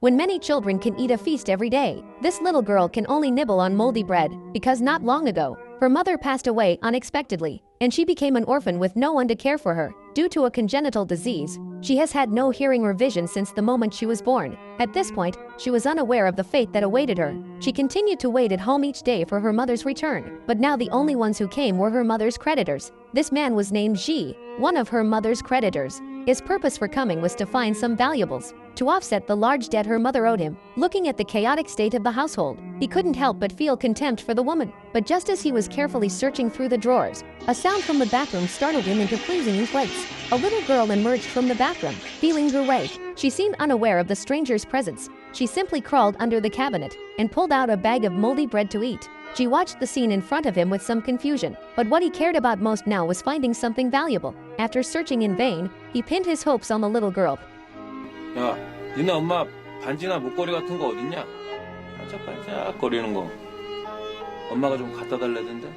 When many children can eat a feast every day, this little girl can only nibble on moldy bread because not long ago, her mother passed away unexpectedly, and she became an orphan with no one to care for her. Due to a congenital disease, she has had no hearing or vision since the moment she was born. At this point, she was unaware of the fate that awaited her. She continued to wait at home each day for her mother's return, but now the only ones who came were her mother's creditors. This man was named Ji, one of her mother's creditors. His purpose for coming was to find some valuables to offset the large debt her mother owed him. Looking at the chaotic state of the household, he couldn't help but feel contempt for the woman. But just as he was carefully searching through the drawers, a sound from the bathroom startled him into freezing in place. A little girl emerged from the bathroom, feeling her way. She seemed unaware of the stranger's presence. She simply crawled under the cabinet and pulled out a bag of moldy bread to eat. She watched the scene in front of him with some confusion, but what he cared about most now was finding something valuable. After searching in vain, he pinned his hopes on the little girl. 야, 니네 엄마 반지나 목걸이 같은 거 어딨냐? 반짝반짝거리는 거. 엄마가 좀 갖다 달래던데.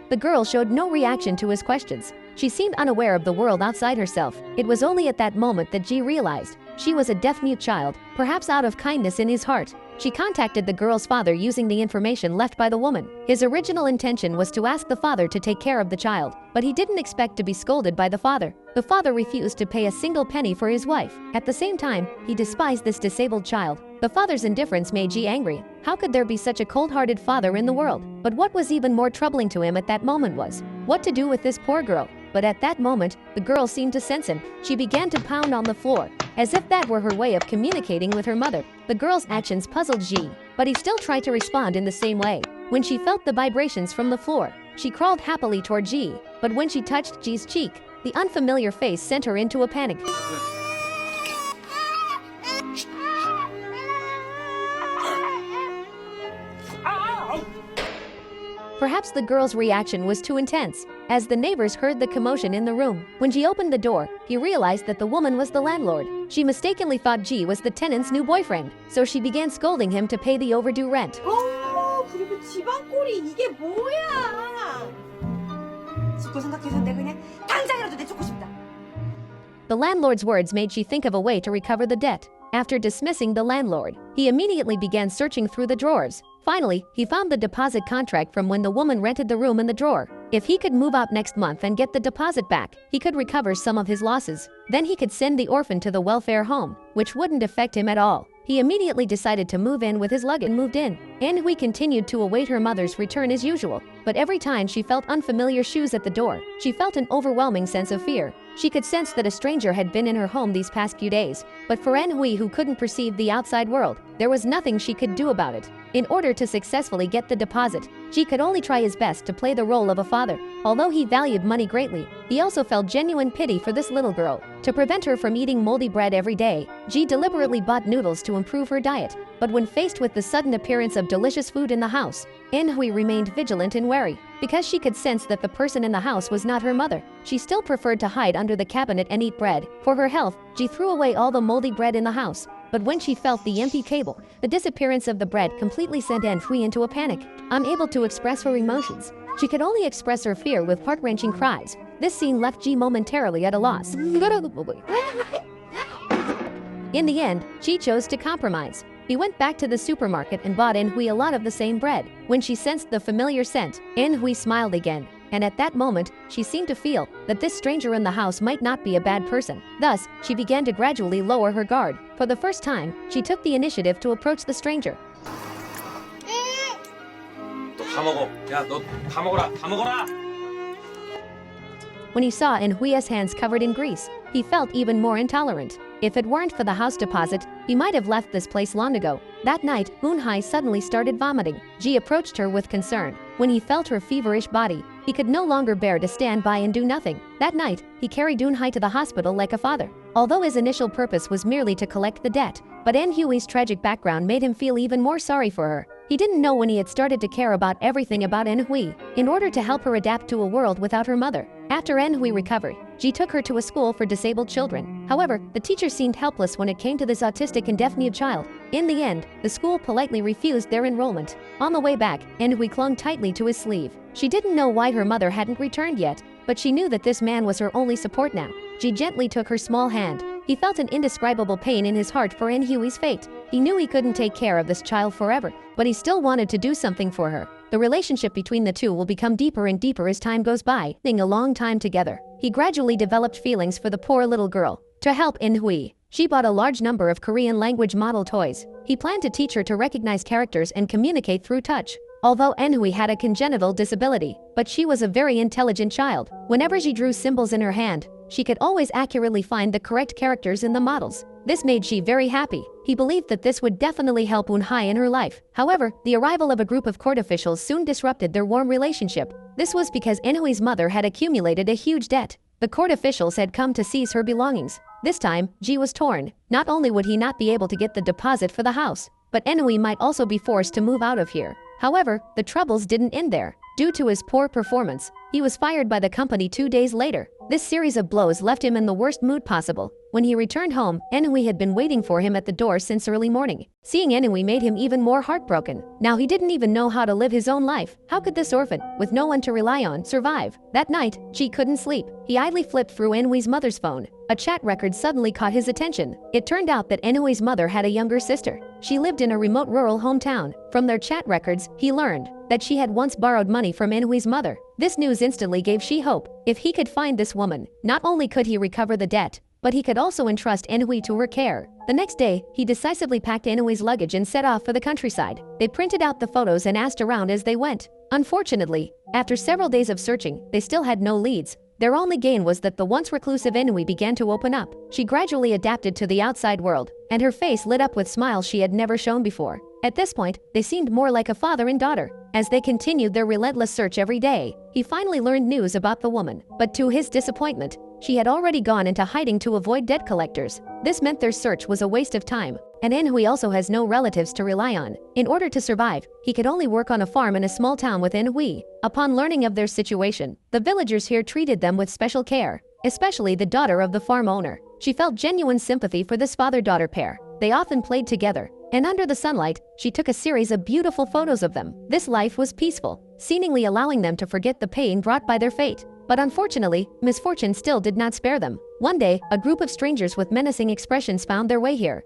The girl showed no reaction to his questions. She seemed unaware of the world outside herself. It was only at that moment that Ji realized she was a deaf-mute child, perhaps out of kindness in his heart. She contacted the girl's father using the information left by the woman. His original intention was to ask the father to take care of the child, but he didn't expect to be scolded by the father. The father refused to pay a single penny for his wife. At the same time, he despised this disabled child. The father's indifference made Ji angry. How could there be such a cold-hearted father in the world? But what was even more troubling to him at that moment was what to do with this poor girl. But at that moment, the girl seemed to sense him. She began to pound on the floor, as if that were her way of communicating with her mother. The girl's actions puzzled Ji, but he still tried to respond in the same way. When she felt the vibrations from the floor, she crawled happily toward Ji, but when she touched Ji's cheek, the unfamiliar face sent her into a panic. Perhaps the girl's reaction was too intense, as the neighbors heard the commotion in the room. When Ji opened the door, he realized that the woman was the landlord. She mistakenly thought Ji was the tenant's new boyfriend, so she began scolding him to pay the overdue rent. 그리고 지방골이 이게 뭐야? 죽고 생각해서인데 그냥 당장이라도 내쫓고 싶다. The landlord's words made Ji think of a way to recover the debt. After dismissing the landlord, he immediately began searching through the drawers. Finally, he found the deposit contract from when the woman rented the room in the drawer. If he could move out next month and get the deposit back, he could recover some of his losses. Then he could send the orphan to the welfare home, which wouldn't affect him at all. He immediately decided to move in with his luggage and moved in. Anhui continued to await her mother's return as usual, but every time she felt unfamiliar shoes at the door, she felt an overwhelming sense of fear. She could sense that a stranger had been in her home these past few days, but for Anhui, who couldn't perceive the outside world, there was nothing she could do about it. In order to successfully get the deposit, Ji could only try his best to play the role of a father. Although he valued money greatly, he also felt genuine pity for this little girl. To prevent her from eating moldy bread every day, Ji deliberately bought noodles to improve her diet. But when faced with the sudden appearance of delicious food in the house, Anhui remained vigilant and wary. Because she could sense that the person in the house was not her mother, she still preferred to hide under the cabinet and eat bread. For her health, Ji threw away all the moldy bread in the house. But when she felt the empty table, the disappearance of the bread completely sent Anhui into a panic. Unable to express her emotions, she could only express her fear with heart-wrenching cries. This scene left Ji momentarily at a loss. In the end, Ji chose to compromise. He went back to the supermarket and bought Anhui a lot of the same bread. When she sensed the familiar scent, Anhui smiled again. And at that moment, she seemed to feel that this stranger in the house might not be a bad person. Thus, she began to gradually lower her guard. For the first time, she took the initiative to approach the stranger. 너 다 먹어. 야, 너 다 먹어라. 다 먹어라. When he saw Anhui's hands covered in grease, he felt even more intolerant. If it weren't for the house deposit, he might have left this place long ago. That night, Eunhai suddenly started vomiting. Ji approached her with concern. When he felt her feverish body, he could no longer bear to stand by and do nothing. That night, he carried Eunhai to the hospital like a father. Although his initial purpose was merely to collect the debt, but Anhui's tragic background made him feel even more sorry for her. He didn't know when he had started to care about everything about Anhui, in order to help her adapt to a world without her mother. After Anhui recovered, Ji took her to a school for disabled children. However, the teacher seemed helpless when it came to this autistic and deaf-mute child. In the end, the school politely refused their enrollment. On the way back, Anhui clung tightly to his sleeve. She didn't know why her mother hadn't returned yet, but she knew that this man was her only support now. Ji gently took her small hand He felt an indescribable pain in his heart for En-hui's fate. He knew he couldn't take care of this child forever, but he still wanted to do something for her. The relationship between the two will become deeper and deeper as time goes by. Being a long time together, he gradually developed feelings for the poor little girl. To help En-hui, she bought a large number of Korean language model toys. He planned to teach her to recognize characters and communicate through touch. Although En-hui had a congenital disability, but she was a very intelligent child. Whenever she drew symbols in her hand, she could always accurately find the correct characters in the models. This made she very happy. He believed that this would definitely help Eun-hai in her life. However, the arrival of a group of court officials soon disrupted their warm relationship. This was because En-hui's mother had accumulated a huge debt. The court officials had come to seize her belongings. This time, Ji was torn. Not only would he not be able to get the deposit for the house, but En-hui might also be forced to move out of here. However, the troubles didn't end there. Due to his poor performance, he was fired by the company 2 days later. This series of blows left him in the worst mood possible. When he returned home, En-hui had been waiting for him at the door since early morning. Seeing En-hui made him even more heartbroken. Now he didn't even know how to live his own life. How could this orphan, with no one to rely on, survive? That night, Ji couldn't sleep. He idly flipped through En-hui's mother's phone. A chat record suddenly caught his attention. It turned out that En-hui's mother had a younger sister. She lived in a remote rural hometown. From their chat records, he learned that she had once borrowed money from En-hui's mother. This news instantly gave Ji hope. If he could find this woman, not only could he recover the debt, but he could also entrust En-hui to her care. The next day, he decisively packed En-hui's luggage and set off for the countryside. They printed out the photos and asked around as they went. Unfortunately, after several days of searching, they still had no leads. Their only gain was that the once reclusive En-hui began to open up. She gradually adapted to the outside world, and her face lit up with smiles she had never shown before. At this point, they seemed more like a father and daughter. As they continued their relentless search every day, he finally learned news about the woman. But to his disappointment, she had already gone into hiding to avoid debt collectors. This meant their search was a waste of time, and En-hui also has no relatives to rely on. In order to survive, he could only work on a farm in a small town with En-hui. Upon learning of their situation, the villagers here treated them with special care, especially the daughter of the farm owner. She felt genuine sympathy for this father-daughter pair. They often played together, and under the sunlight, she took a series of beautiful photos of them. This life was peaceful, seemingly allowing them to forget the pain brought by their fate. But unfortunately, misfortune still did not spare them. One day, a group of strangers with menacing expressions found their way here.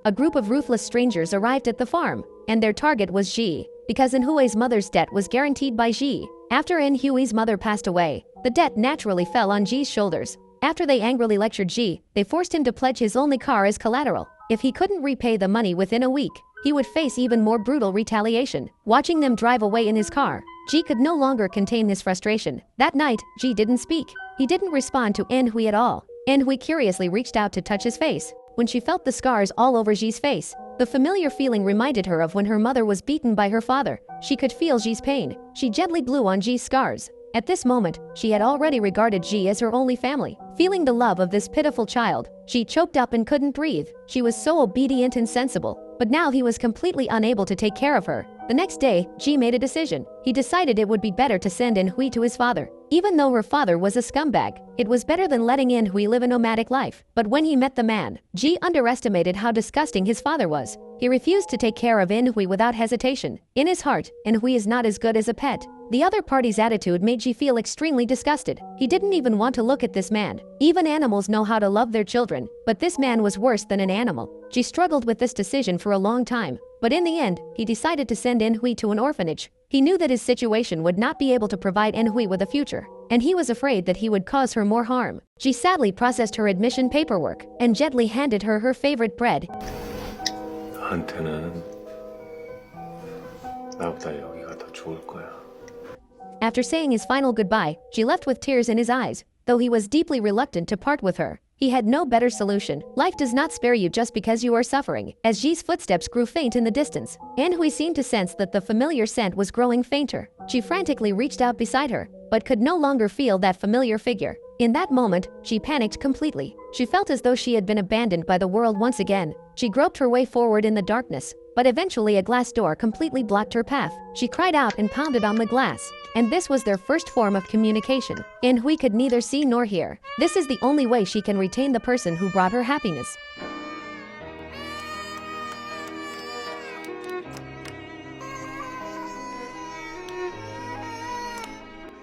A group of ruthless strangers arrived at the farm, and their target was Ji, because En-hui's mother's debt was guaranteed by Ji. After En-hui's mother passed away, the debt naturally fell on Ji's shoulders. After they angrily lectured Ji, they forced him to pledge his only car as collateral. If he couldn't repay the money within a week, he would face even more brutal retaliation. Watching them drive away in his car, Ji could no longer contain his frustration. That night, Ji didn't speak. He didn't respond to En-hui at all. En-hui curiously reached out to touch his face. When she felt the scars all over Ji's face, the familiar feeling reminded her of when her mother was beaten by her father. She could feel Ji's pain. She gently blew on Ji's scars. At this moment, she had already regarded Ji as her only family. Feeling the love of this pitiful child, she choked up and couldn't breathe. She was so obedient and sensible, but now he was completely unable to take care of her. The next day, Ji made a decision. He decided it would be better to send En-hui to his father. Even though her father was a scumbag, it was better than letting En-hui live a nomadic life. But when he met the man, Ji underestimated how disgusting his father was. He refused to take care of En-hui without hesitation. In his heart, En-hui is not as good as a pet. The other party's attitude made Ji feel extremely disgusted. He didn't even want to look at this man. Even animals know how to love their children, but this man was worse than an animal. Ji struggled with this decision for a long time, but in the end, he decided to send En-hui to an orphanage. He knew that his situation would not be able to provide En-hui with a future, and he was afraid that he would cause her more harm. Ji sadly processed her admission paperwork and gently handed her her favorite bread. 너한테는 나보다 여기가 더 좋을 거야. After saying his final goodbye, Ji left with tears in his eyes, though he was deeply reluctant to part with her. He had no better solution. Life does not spare you just because you are suffering. As Ji's footsteps grew faint in the distance, En-hui seemed to sense that the familiar scent was growing fainter. She frantically reached out beside her, but could no longer feel that familiar figure. In that moment, she panicked completely. She felt as though she had been abandoned by the world once again. She groped her way forward in the darkness, but eventually a glass door completely blocked her path. She cried out and pounded on the glass, and this was their first form of communication. En-hui could neither see nor hear. This is the only way she can retain the person who brought her happiness.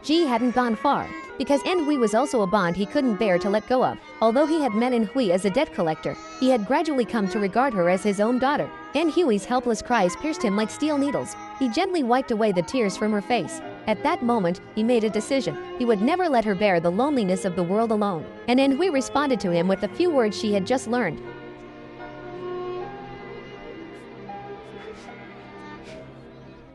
Ji hadn't gone far, because En-hui was also a bond he couldn't bear to let go of. Although he had met An Hui as a debt collector, he had gradually come to regard her as his own daughter. An Hui's helpless cries pierced him like steel needles. He gently wiped away the tears from her face. At that moment, he made a decision. He would never let her bear the loneliness of the world alone. And An Hui responded to him with the few words she had just learned.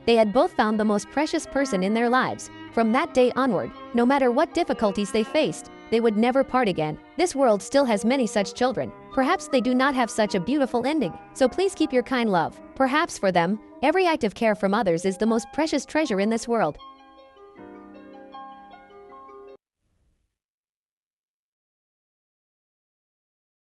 They had both found the most precious person in their lives. From that day onward, no matter what difficulties they faced, they would never part again. This world still has many such children. Perhaps they do not have such a beautiful ending. So please keep your kind love. Perhaps for them, every act of care from others is the most precious treasure in this world.